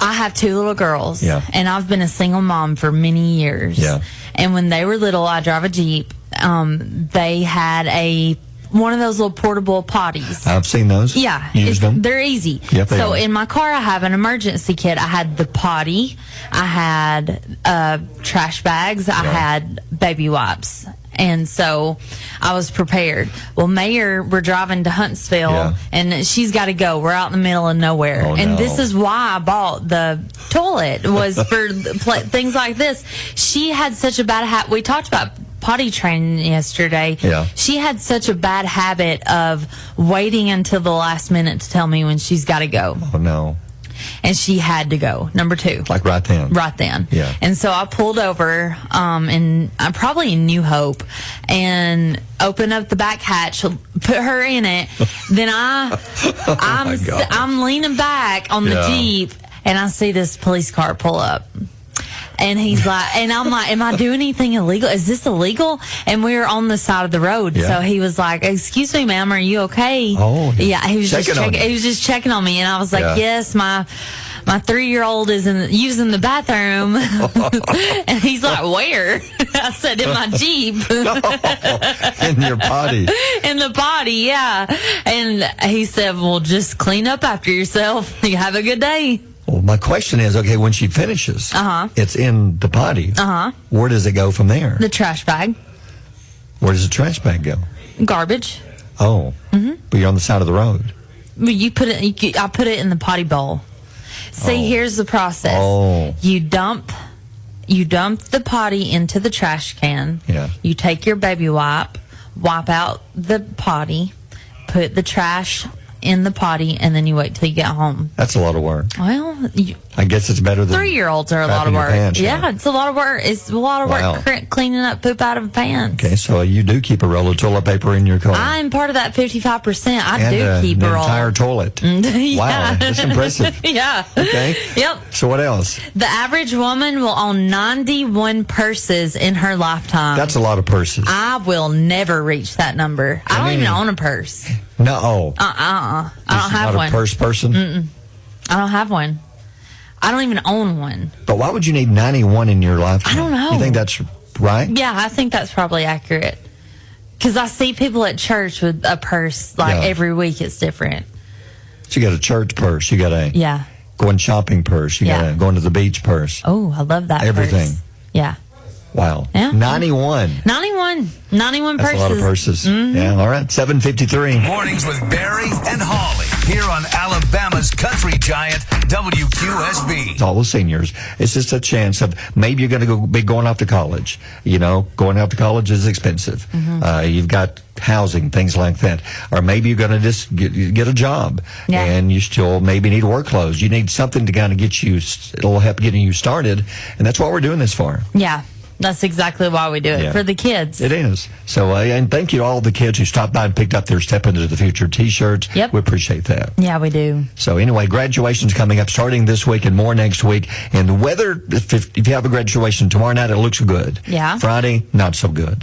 I have 2 little girls, Yeah. and I've been a single mom for many years. Yeah. And when they were little, I drive a Jeep. They had one of those little portable potties. I've seen those. Yeah. Used them. They're easy. Yep, they so are. in my car, I have an emergency kit. I had the potty. I had trash bags. I had baby wipes. And so I was prepared. Well, Mayor, we're driving to Huntsville, and she's got to go. We're out in the middle of nowhere. And this is why I bought the toilet, was for things like this. She had such a bad habit. We talked about potty training yesterday. Yeah. She had such a bad habit of waiting until the last minute to tell me when she's got to go. Oh, no. and she had to go. Number 2. Like right then. Right then. Yeah. And so I pulled over, and I'm probably in New Hope, and opened up the back hatch, put her in it. Then I'm leaning back on the Jeep, and I see this police car pull up. And he's like, and I'm like, am I doing anything illegal? Is this illegal? And we were on the side of the road. Yeah. So he was like, excuse me, ma'am, are you okay? Oh, yeah. He was just checking. He was just checking on me. And I was like, yes, my 3-year-old is using the bathroom. And he's like, where? I said, in my Jeep. In your potty. In the potty, yeah. And he said, well, just clean up after yourself. You have a good day. Well, my question is, okay, when she finishes, it's in the potty. Where does it go from there? The trash bag. Where does the trash bag go? Garbage. Oh. But you're on the side of the road. You put it. I put it in the potty bowl. See, here's the process. Oh. You dump the potty into the trash can. Yeah. You take your baby wipe out the potty, put the trash in the potty, and then you wait till you get home. That's a lot of work. Well, I guess it's better than 3-year-olds are a lot of work. Pants, yeah, it's a lot of work. It's a lot of work cleaning up poop out of pants. Okay, so you do keep a roll of toilet paper in your car. I'm part of that 55%. I do keep an a roll. Entire toilet. Yeah. Wow, that's impressive. Yeah. Okay. Yep. So what else? The average woman will own 91 purses in her lifetime. That's a lot of purses. I will never reach that number. I don't even own a purse. No. I don't have one. Not a purse person? I don't have one. I don't even own one. But why would you need 91 in your lifetime? I don't know. You think that's right? Yeah, I think that's probably accurate. Because I see people at church with a purse, every week it's different. So you got a church purse. You got a going shopping purse. You got a going to the beach purse. Oh, I love that Everything. purse. Yeah. Wow. Yeah. 91 91 That's purses. a lot of purses. Yeah, all right. 7:53. Mornings with Barry and Holly here on Alabama's country giant WQSB. All the seniors, it's just a chance of maybe you're going to be going off to college. You know, going off to college is expensive. You've got housing, things like that. Or maybe you're going to just get a job and you still maybe need work clothes. You need something to kind of get you, it'll help getting you started. And that's what we're doing this for. Yeah. That's exactly why we do it, for the kids. It is. So, and thank you to all the kids who stopped by and picked up their Step Into the Future T-shirts. Yep. We appreciate that. Yeah, we do. So anyway, graduation's coming up starting this week and more next week. And the weather, if you have a graduation tomorrow night, it looks good. Yeah. Friday, not so good.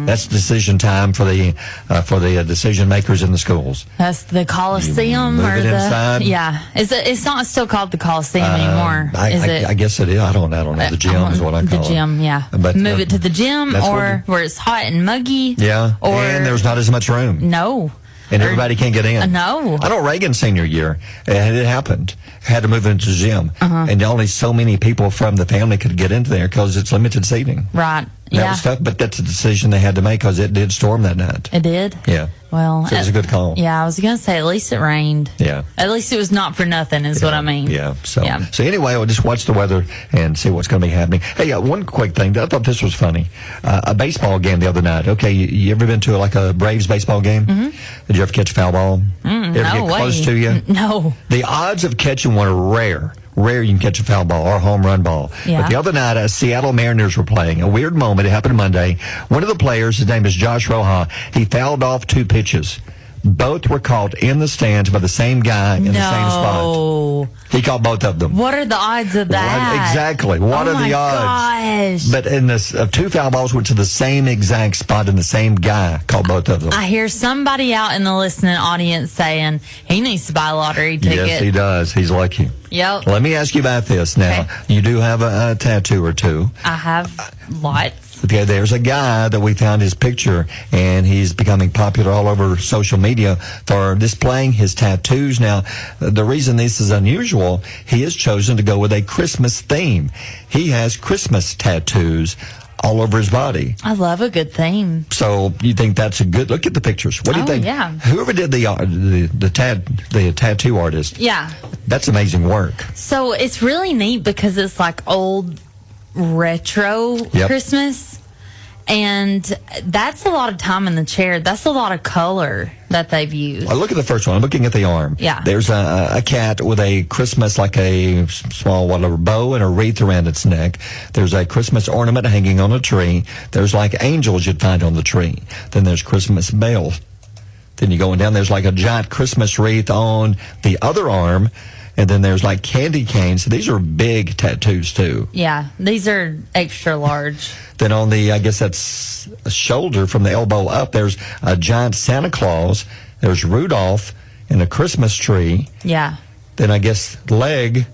That's decision time for the decision makers in the schools. That's the Coliseum. Move it inside. Yeah. It's not still called the Coliseum anymore, is it? I guess it is. I don't know. The gym is what I call it. The gym, yeah. But, move it to the gym or where it's hot and muggy. Yeah. Or, and there's not as much room. No. And everybody can't get in. No. I know Reagan's senior year, it happened. Had to move into the gym. And only so many people from the family could get into there because it's limited seating. Right. That was tough, but that's a decision they had to make because it did storm that night. It did? Yeah. Well, so it was a good call. Yeah, I was going to say at least it rained. Yeah. At least it was not for nothing is what I mean. Yeah. So anyway, we'll just watch the weather and see what's going to be happening. Hey, one quick thing. I thought this was funny. A baseball game the other night. Okay, you ever been to like a Braves baseball game? Did you ever catch a foul ball? Ever get close to you? No. The odds of catching one are rare. Rare you can catch a foul ball or a home run ball. Yeah. But the other night, Seattle Mariners were playing. A weird moment. It happened Monday. One of the players, his name is Josh Roja, he fouled off 2 pitches. Both were caught in the stands by the same guy in the same spot. He caught both of them. What are the odds of that? Exactly. What are the odds? Gosh. But in this, 2 foul balls went to the same exact spot and the same guy caught both of them. I hear somebody out in the listening audience saying he needs to buy a lottery ticket. Yes, he does. He's lucky. Yep. Let me ask you about this now. Okay. You do have a tattoo or two. I have lots. Okay, there's a guy that we found his picture, and he's becoming popular all over social media for displaying his tattoos. Now, the reason this is unusual, he has chosen to go with a Christmas theme. He has Christmas tattoos all over his body. I love a good theme. So you think that's a good look at the pictures? What do you think? Yeah. Whoever did the tattoo artist? Yeah. That's amazing work. So it's really neat because it's like old retro Christmas, And that's a lot of time in the chair. That's a lot of color that they've used. Well, look at the first one. I'm looking at the arm. Yeah. There's a cat with a Christmas, like a small whatever bow and a wreath around its neck. There's a Christmas ornament hanging on a tree. There's like angels you'd find on the tree. Then there's Christmas bells. Then you going down, there's like a giant Christmas wreath on the other arm. And then there's like candy canes. These are big tattoos, too. Yeah, these are extra large. Then on the, I guess that's a shoulder from the elbow up, there's a giant Santa Claus. There's Rudolph and a Christmas tree. Yeah. Then I guess leg,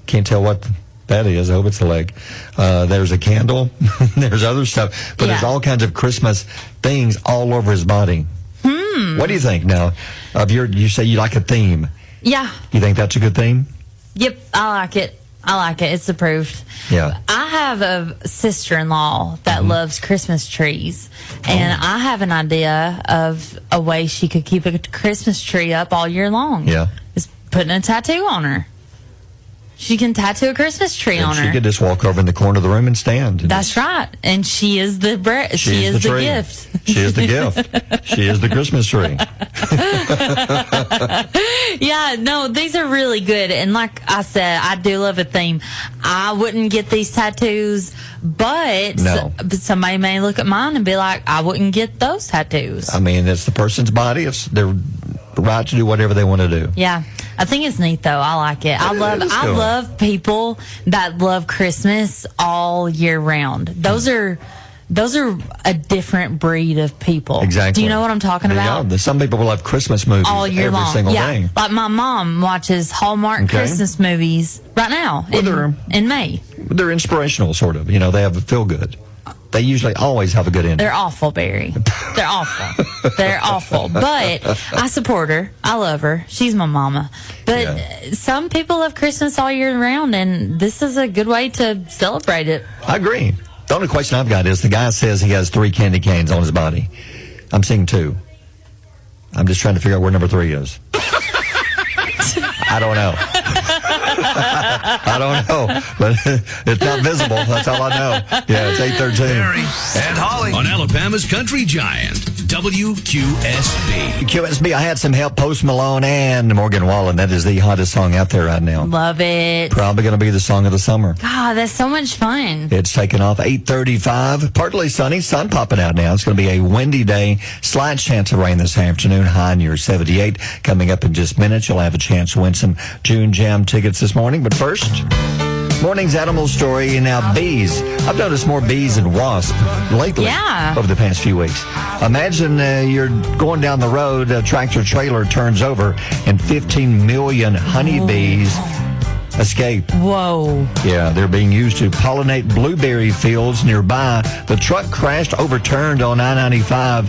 can't tell what that is. I hope it's a leg. There's a candle. There's other stuff. But there's all kinds of Christmas things all over his body. What do you think now? You say you like a theme. Yeah. You think that's a good theme? Yep, I like it. It's approved. Yeah. I have a sister-in-law that loves Christmas trees, and I have an idea of a way she could keep a Christmas tree up all year long. Yeah. Is putting a tattoo on her. She can tattoo a Christmas tree on her. She could just walk over in the corner of the room and stand. That's right. And she is the she is the gift. She is the gift. She is the Christmas tree. Yeah, no, these are really good. And like I said, I do love a theme. I wouldn't get these tattoos, but somebody may look at mine and be like, I wouldn't get those tattoos. I mean, it's the person's body. It's their right to do whatever they want to do. Yeah. I think it's neat though. I like it. I love people that love Christmas all year round. Those are a different breed of people. Exactly. Do you know what I'm talking about? Yeah. Some people will love Christmas movies all year every long. single day. Like my mom watches Hallmark Christmas movies right now in May. They're inspirational, sort of. You know, they have a feel good. They usually always have a good ending. They're awful, Barry. They're awful. They're awful. But I support her. I love her. She's my mama. But some people love Christmas all year round, and this is a good way to celebrate it. I agree. The only question I've got is the guy says he has 3 candy canes on his body. I'm seeing 2. I'm just trying to figure out where number 3 is. I don't know. I don't know. But it's not visible. That's all I know. Yeah, it's 8:13. Barry and Holly on Alabama's Country Giant, WQSB. QSB, I had some help. Post Malone and Morgan Wallen. That is the hottest song out there right now. Love it. Probably going to be the song of the summer. God, that's so much fun. It's taken off 8:35. Partly sunny. Sun popping out now. It's going to be a windy day. Slight chance of rain this afternoon. High near 78. Coming up in just minutes, you'll have a chance to win some June Jam tickets this morning. But first, morning's animal story. Now, bees. I've noticed more bees and wasps lately over the past few weeks. Imagine you're going down the road, a tractor trailer turns over, and 15 million honeybees escape. Whoa. Yeah, they're being used to pollinate blueberry fields nearby. The truck crashed, overturned on I-95.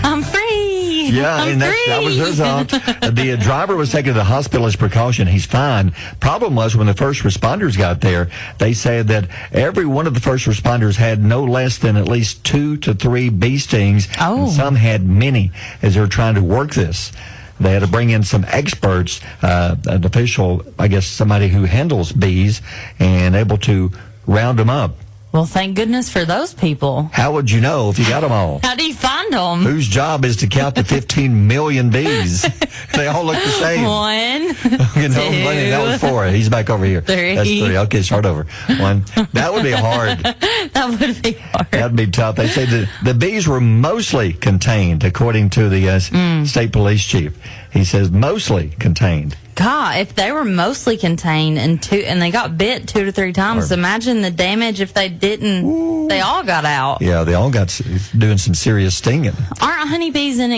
I'm free. Yeah, and that was his fault. The driver was taken to the hospital as precaution. He's fine. Problem was when the first responders got there, they said that every one of the first responders had no less than at least 2 to 3 bee stings. Oh. And some had many as they were trying to work this. They had to bring in some experts, an official, I guess somebody who handles bees, and able to round them up. Well, thank goodness for those people. How would you know if you got them all? How do you find them? Whose job is to count the 15 million bees? They all look the same. 1, 2, that was 4. He's back over here. 3. That's 3. Okay, start over. 1. That would be hard. That would be hard. That'd be tough. They say the bees were mostly contained, according to the state police chief. He says mostly contained. God, if they were mostly contained and they got bit 2 to 3 times, imagine the damage if they didn't. Ooh. They all got out. Yeah, they all got doing some serious stinging. Aren't honeybees not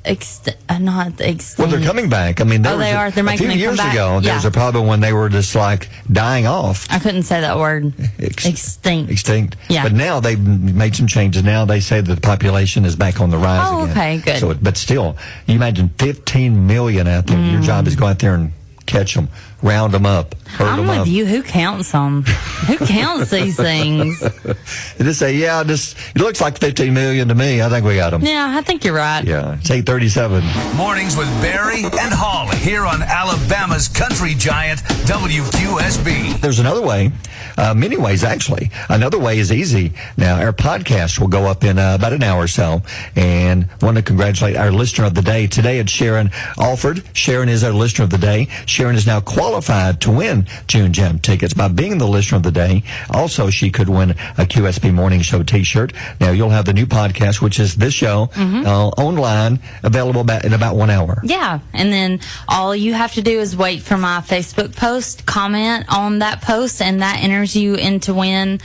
extinct? Well, they're coming back. I mean, they are. They're making a few years ago. There was a problem when they were just like dying off. I couldn't say that word. Extinct. Yeah. But now they've made some changes. Now they say that the population is back on the rise again. Okay, good. So, but still, you imagine 15 million out there. Your job is go out there and catch them, round them up, herd them up. I'm with you. Who counts them? Who counts these things? They just say, it looks like 15 million to me. I think we got them. Yeah, I think you're right. Yeah, it's 8:37. Mornings with Barry and Holly here on Alabama's country giant, WQSB. There's another way, many ways actually. Another way is easy. Now, our podcast will go up in about an hour or so, and want to congratulate our listener of the day. Today it's Sharon Alford. Sharon is our listener of the day. Sharon is now qualified to win June Jam tickets by being the listener of the day. Also, she could win a QSB Morning Show t-shirt. Now, you'll have the new podcast, which is this show, online, available in about 1 hour. Yeah, and then all you have to do is wait for my Facebook post, comment on that post, and that enters you in to win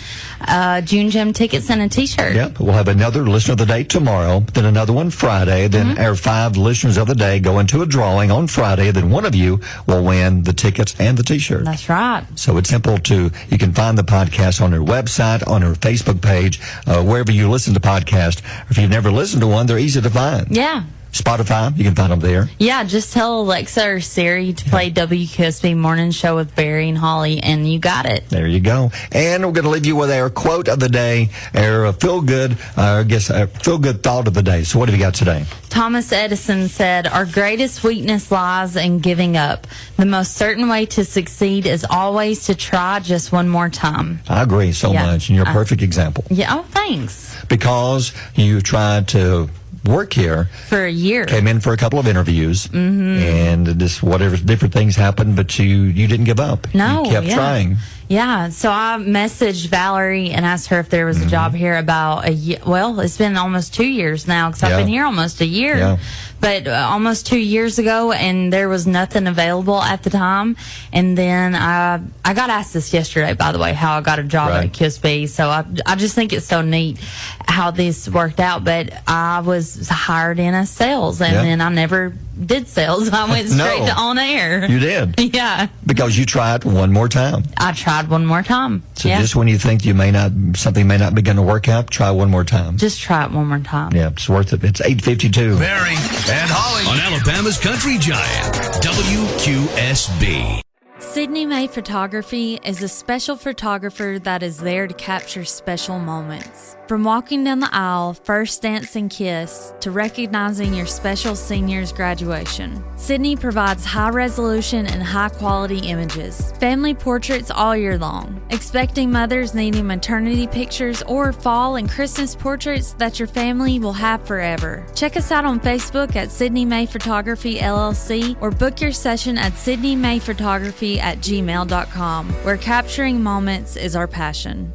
June Gem tickets and a t-shirt. Yep, we'll have another listener of the day tomorrow, then another one Friday, then our 5 listeners of the day go into a drawing on Friday, then one of you will win the tickets and the t-shirt. That's right. So it's simple you can find the podcast on our website, on our Facebook page, wherever you listen to podcasts. If you've never listened to one, they're easy to find. Yeah. Spotify, you can find them there. Yeah, just tell Alexa or Siri to play WQSB Morning Show with Barry and Holly, and you got it. There you go. And we're going to leave you with our quote of the day, our feel-good thought of the day. So what have you got today? Thomas Edison said, "Our greatest weakness lies in giving up. The most certain way to succeed is always to try just one more time." I agree so much, and you're a perfect example. Yeah, oh, thanks. Because you tried to work here for a year, came in for a couple of interviews, and just whatever different things happened, but you didn't give up. No, you kept trying. Yeah, so I messaged Valerie and asked her if there was a job here about a year. Well, it's been almost 2 years now because I've been here almost a year. Yeah. But almost 2 years ago, and there was nothing available at the time. And then I got asked this yesterday, by the way, how I got a job at QSB. So I just think it's so neat how this worked out. But I was hired in as sales, and then I never did sales. I went straight to on air. You did? Yeah. Because you tried one more time. I tried one more time. So just when you think something may not be going to work out, try one more time. Just try it one more time. Yeah, it's worth it. It's 8:52. Barry and Holly on Alabama's country giant, WQSB. Sydney May Photography is a special photographer that is there to capture special moments. From walking down the aisle, first dance and kiss, to recognizing your special senior's graduation, Sydney provides high-resolution and high-quality images. Family portraits all year long. Expecting mothers needing maternity pictures or fall and Christmas portraits that your family will have forever. Check us out on Facebook at Sydney May Photography LLC or book your session at sydneymayphotography@gmail.com, where capturing moments is our passion.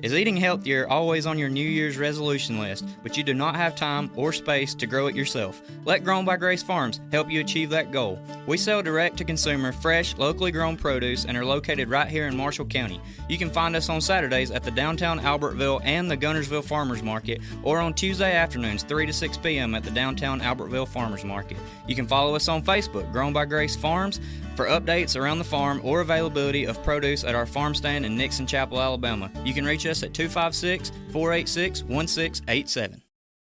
Is eating healthier always on your New Year's resolution list, but you do not have time or space to grow it yourself? Let Grown by Grace Farms help you achieve that goal. We sell direct-to-consumer, fresh, locally grown produce and are located right here in Marshall County. You can find us on Saturdays at the downtown Albertville and the Gunnersville Farmers Market, or on Tuesday afternoons 3 to 6 p.m. at the downtown Albertville Farmers Market. You can follow us on Facebook, Grown by Grace Farms, for updates around the farm or availability of produce at our farm stand in Nixon Chapel, Alabama. You can reach us at 256-486-1687.